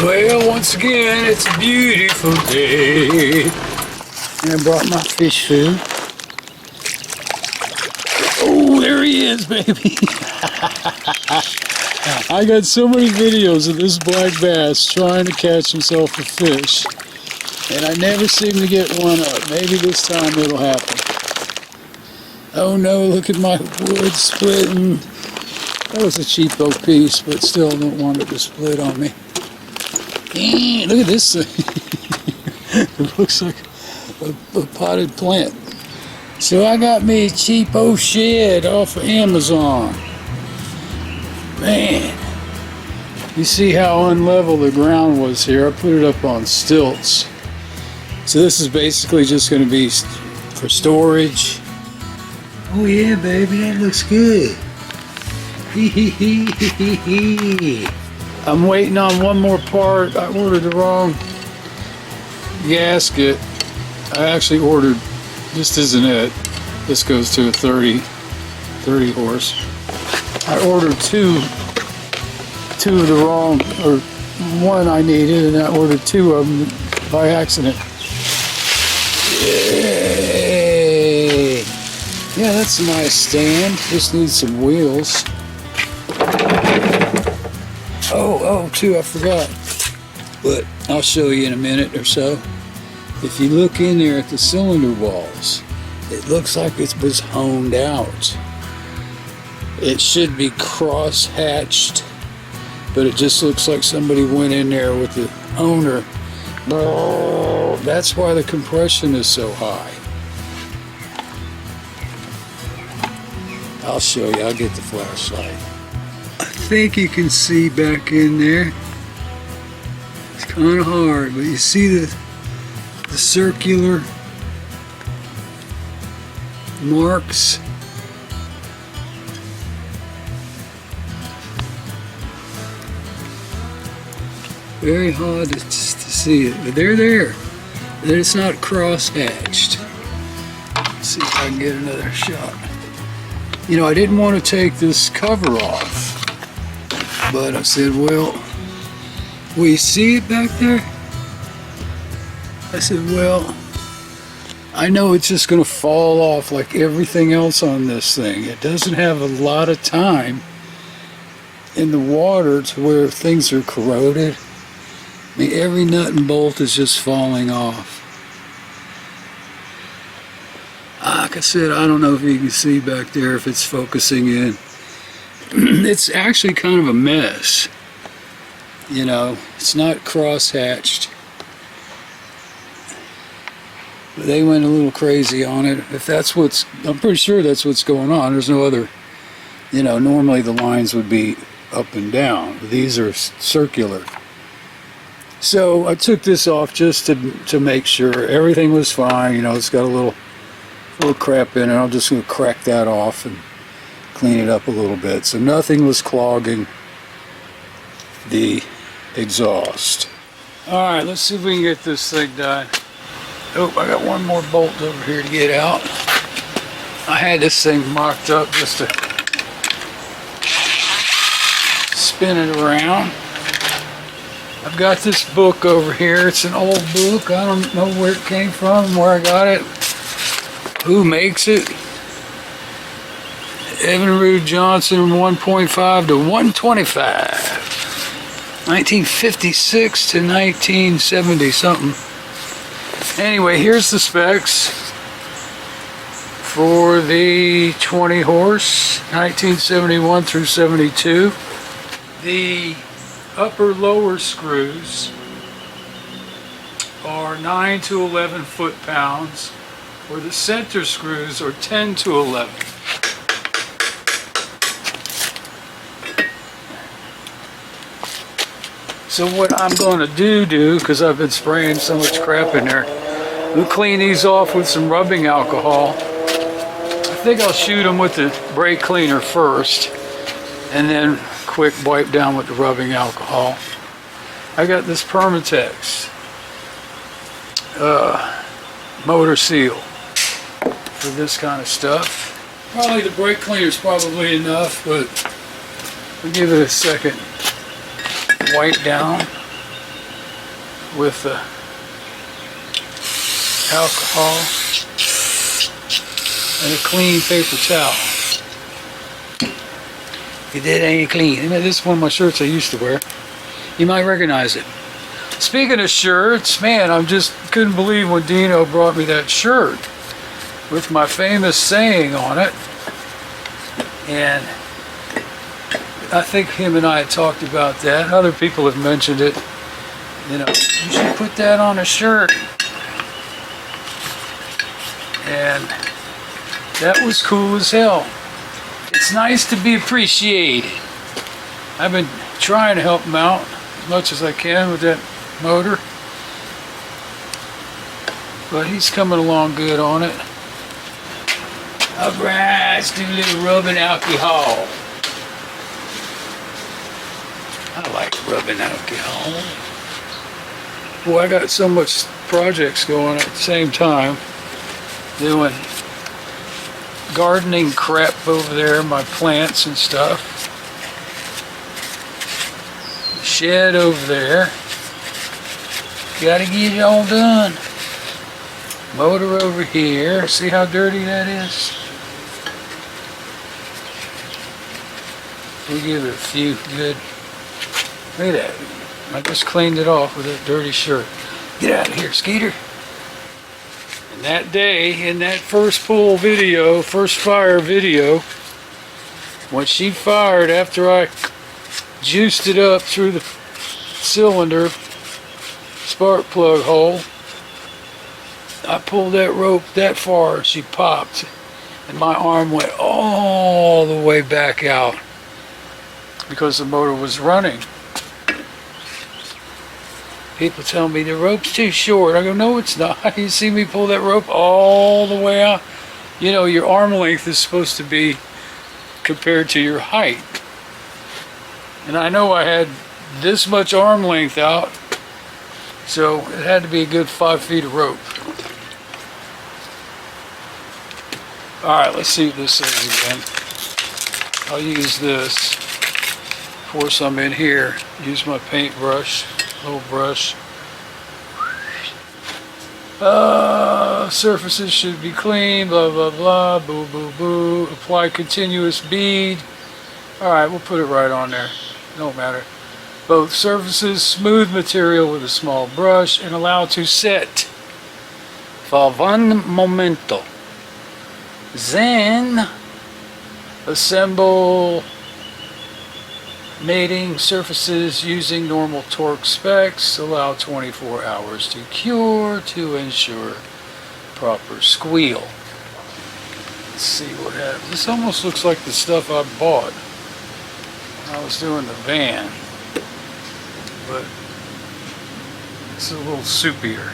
Well, once again, it's a beautiful day. And I brought my fish food. Oh, there he is, baby. I got so many videos of this black bass trying to catch himself a fish, and I never seem to get one up. Maybe this time it'll happen. Oh no, look at my wood splitting. That was a cheapo piece, but still don't want it to split on me. Look at this thing. It looks like a potted plant. So I got me a cheapo shed off of Amazon. Man, you see how unlevel the ground was here. I put it up on stilts. So this is basically just going to be for storage. Oh yeah, baby, that looks good. I'm waiting on one more part. I ordered the wrong gasket. I actually ordered, this isn't it. This goes to a 30 horse. I ordered two of the wrong, or one I needed, and I ordered two of them by accident. Yay! Yeah, that's a nice stand. Just needs some wheels. Oh, too, I forgot. But I'll show you in a minute or so. If you look in there at the cylinder walls, it looks like it was honed out. It should be cross-hatched, but it just looks like somebody went in there with the owner. Oh, that's why the compression is so high. I'll show you. I'll get the flashlight. I think you can see back in there. It's kind of hard, but you see the circular marks. Very hard to see it, but they're there. It's not cross-hatched. Let's see if I can get another shot. You know, I didn't want to take this cover off, but I said, well, will you see it back there? I said, well, I know it's just going to fall off like everything else on this thing. It doesn't have a lot of time in the water to where things are corroded. I mean, every nut and bolt is just falling off. Like I said, I don't know if you can see back there if it's focusing in. It's actually kind of a mess. You know, it's not cross-hatched. But they went a little crazy on it. If that's what's, I'm pretty sure that's what's going on. There's no other, you know, normally the lines would be up and down. These are circular. So I took this off just to make sure everything was fine. You know, it's got a little crap in it. I'm just going to crack that off and clean it up a little bit. So nothing was clogging the exhaust. Alright, let's see if we can get this thing done. Oh, I got one more bolt over here to get out. I had this thing mocked up just to spin it around. I've got this book over here. It's an old book. I don't know where it came from, where I got it, who makes it. Evan Rude Johnson, 1.5 to 125. 1956 to 1970 something. Anyway, here's the specs for the 20 horse, 1971 through 72. The upper lower screws are 9 to 11 foot-pounds, where the center screws are 10 to 11. So what I'm going to do, because I've been spraying so much crap in there, we'll clean these off with some rubbing alcohol. I think I'll shoot them with the brake cleaner first, and then quick wipe down with the rubbing alcohol. I got this Permatex motor seal for this kind of stuff. Probably the brake cleaner is probably enough, but we'll give it a second wipe down. with the alcohol and a clean paper towel. If it ain't clean. This is one of my shirts I used to wear. You might recognize it. Speaking of shirts, man, I just couldn't believe when Dino brought me that shirt with my famous saying on it. And I think him and I had talked about that. Other people have mentioned it. You know, you should put that on a shirt. And that was cool as hell. It's nice to be appreciated. I've been trying to help him out as much as I can with that motor. But he's coming along good on it. Alright, let's do a little rubbing alcohol. I like rubbing alcohol. Boy, I got so much projects going at the same time. Doing gardening crap over there, my plants and stuff. Shed over there. Gotta get it all done. Motor over here. See how dirty that is? We'll give it a few good. Look at that. I just cleaned it off with that dirty shirt. Get out of here, Skeeter. And that day, in that first pull video, first fire video, when she fired after I juiced it up through the cylinder spark plug hole, I pulled that rope that far and she popped. And my arm went all the way back out because the motor was running. People tell me the rope's too short. I go, no, it's not. You see me pull that rope all the way out? You know, your arm length is supposed to be compared to your height. And I know I had this much arm length out, so it had to be a good 5 feet of rope. Alright, let's see what this says again. I'll use this, pour some in here, use my paintbrush. Little brush. Surfaces should be clean, blah blah blah, boo boo boo. Apply continuous bead. Alright, we'll put it right on there. Don't matter. Both surfaces, smooth material with a small brush and allow to set for one momento. Then assemble mating surfaces using normal torque specs. Allow 24 hours to cure to ensure proper squeal. Let's see what happens. This almost looks like the stuff I bought when I was doing the van, but it's a little soupier.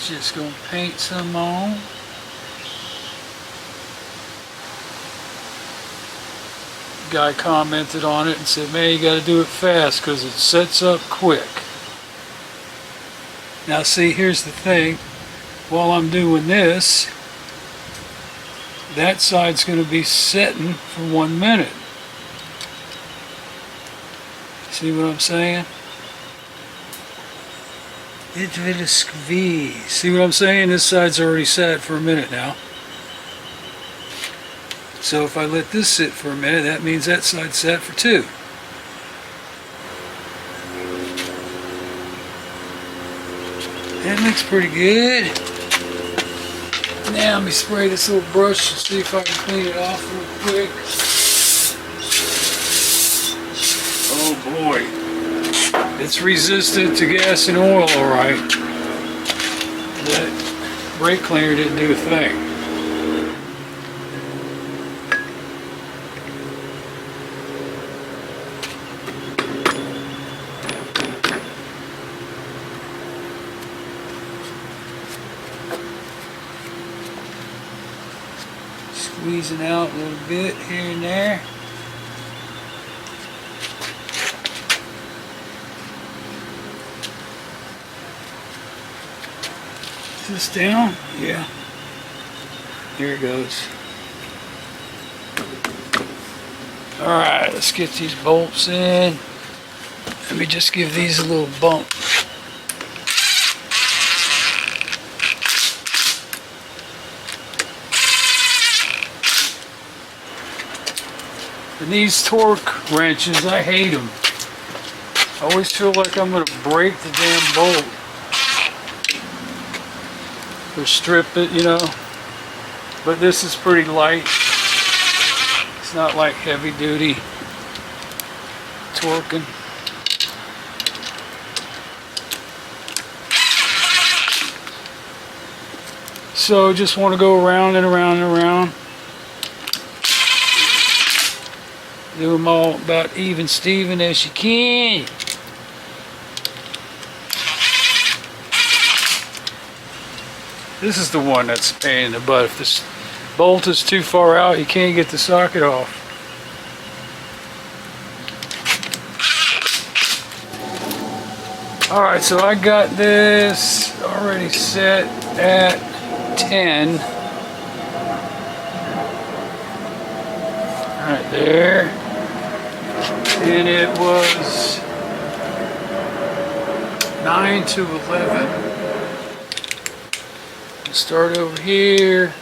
Just gonna paint some on. Guy commented on it and said, man, you got to do it fast because it sets up quick. Now see, here's the thing. While I'm doing this, that side's going to be setting for 1 minute. See what I'm saying? It's a bit of squeeze. See what I'm saying? This side's already set for a minute now. So if I let this sit for a minute, that means that side's set for 2. That looks pretty good. Now let me spray this little brush and see if I can clean it off real quick. Oh boy. It's resistant to gas and oil, alright. That brake cleaner didn't do a thing. Squeezing out a little bit here and there. Is this down? Yeah. Here it goes. Alright, let's get these bolts in. Let me just give these a little bump. And these torque wrenches, I hate them. I always feel like I'm going to break the damn bolt. Or strip it, you know. But this is pretty light. It's not like heavy duty torquing. So just want to go around and around and around. Do them all about even Steven as you can. This is the one that's a pain in the butt. If this bolt is too far out, you can't get the socket off. Alright, so I got this already set at 10. Right there. And it was 9 to 11. Start over here.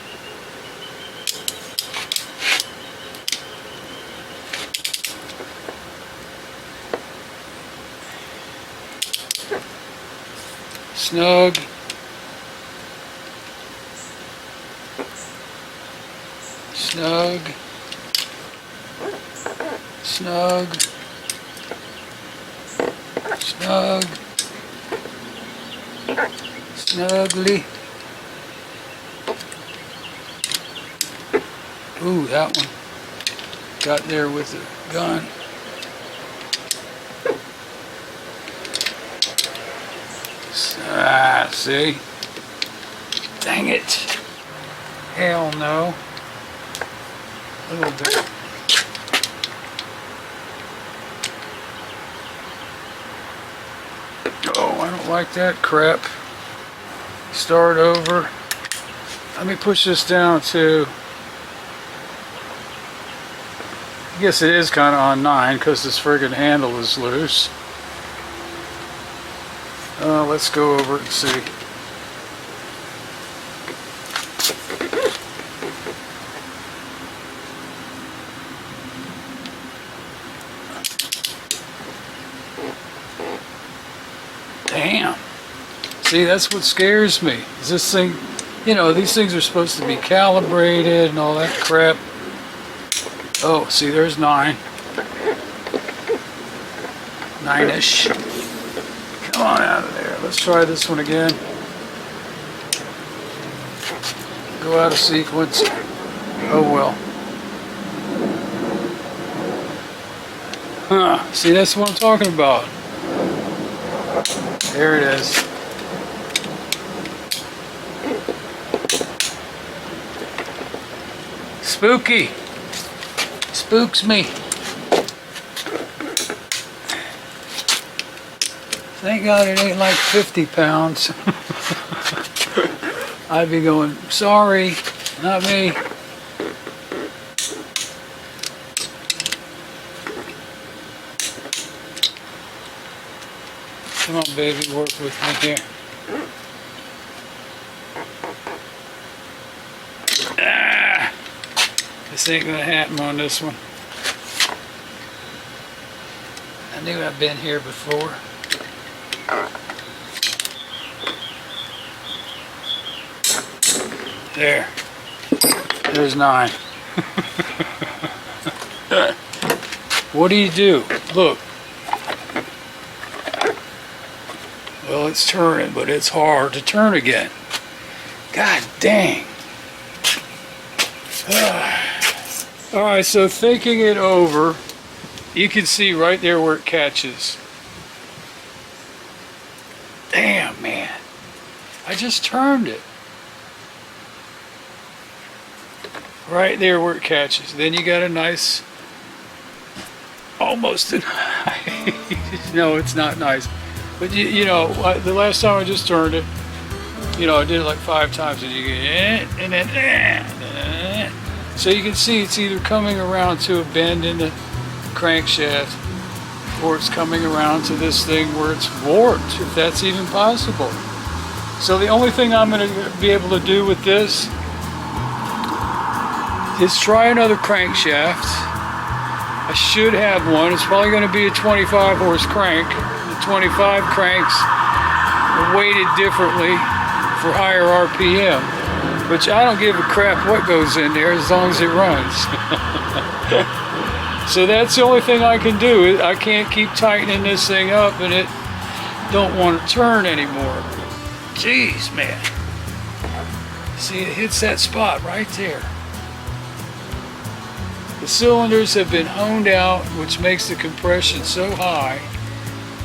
Snug. Snug. Snug. Snug. Snugly. Ooh, that one got there with the gun. Ah, see? Dang it. Hell no. A little bit. Oh, I don't like that crap. Start over. Let me push this down to, I guess it is kind of on 9 because this friggin' handle is loose. Let's go over it and see. Damn. See, that's what scares me. Is this thing, you know, these things are supposed to be calibrated and all that crap. Oh, see, there's 9. 9-ish. Come on out of there. Let's try this one again. Go out of sequence. Oh well. Huh. See, that's what I'm talking about. There it is. Spooky. Spooks me. Thank God it ain't like 50 pounds. I'd be going, sorry, not me. Come on, baby, work with me here. Ah, this ain't gonna happen on this one. I knew I've been here before. There. There's 9. What do? Look. Well, it's turning, but it's hard to turn again. God dang. Alright, so thinking it over, you can see right there where it catches. Damn, man. I just turned it. Right there where it catches. Then you got a nice, almost a nice, no, it's not nice. But you know, the last time I just turned it, you know, I did it like 5 times and you get and then so you can see it's either coming around to a bend in the crankshaft or it's coming around to this thing where it's warped, if that's even possible. So the only thing I'm going to be able to do with this is try another crankshaft I should have one. It's probably going to be a 25 horse crank. The 25 cranks are weighted differently for higher RPM, which I don't give a crap what goes in there as long as it runs. So that's the only thing I can do. I can't keep tightening this thing up and it don't want to turn anymore. Jeez, man. See, it hits that spot right there. The cylinders have been honed out, which makes the compression so high.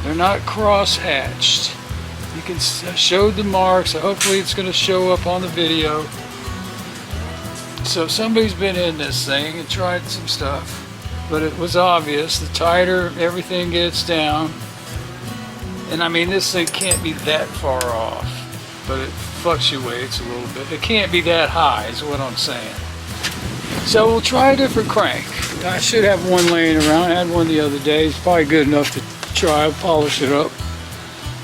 They're not cross-hatched. You can show the marks. Hopefully it's going to show up on the video. So somebody's been in this thing and tried some stuff, but it was obvious. The tighter everything gets down, and I mean this thing can't be that far off, but it fluctuates a little bit. It can't be that high is what I'm saying. So we'll try a different crank. I should have one laying around. I had one the other day. It's probably good enough to try. I'll polish it up.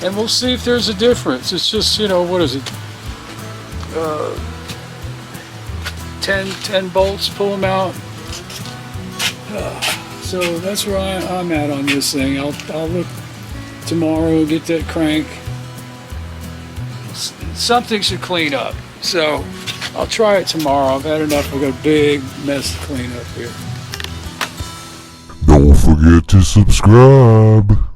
And we'll see if there's a difference. It's just, you know, what is it? 10 bolts, pull them out. So that's where I'm at on this thing. I'll look tomorrow, get that crank. Something should clean up. So I'll try it tomorrow. I've had enough. I've got a big mess to clean up here. Don't forget to subscribe.